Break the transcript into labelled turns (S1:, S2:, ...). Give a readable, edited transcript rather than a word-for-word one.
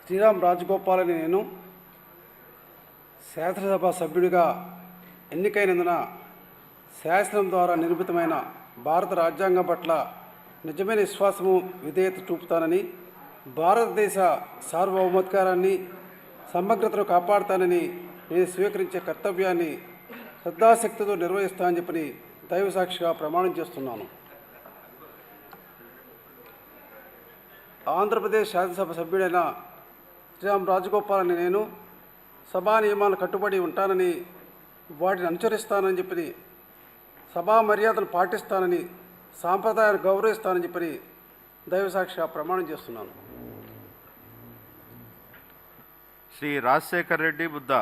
S1: శ్రీరామ్ రాజగోపాల్ అని నేను శాసనసభ సభ్యుడిగా ఎన్నికైనందున శాసనం ద్వారా నిర్మితమైన భారత రాజ్యాంగం పట్ల నిజమైన విశ్వాసము విధేయత చూపుతానని, భారతదేశ సార్వభౌమాధికారాన్ని సమగ్రతను కాపాడుతానని నేను స్వీకరించే కర్తవ్యాన్ని శ్రద్ధాశక్తితో నిర్వహిస్తానని చెప్పి దైవ సాక్షిగా ప్రమాణం చేస్తున్నాను. ఆంధ్రప్రదేశ్ శాసనసభ సభ్యుడైన శ్రీరామ్ రాజగోపాల్ అని నేను సభా నియమాలను కట్టుబడి ఉంటానని, వాటిని అనుసరిస్తానని చెప్పి సభా మర్యాదలు పాటిస్తానని, సాంప్రదాయాలు గౌరవిస్తానని చెప్పి దైవసాక్షిగా ప్రమాణం చేస్తున్నాను.
S2: శ్రీ రాజశేఖర్ రెడ్డి బుద్ధ.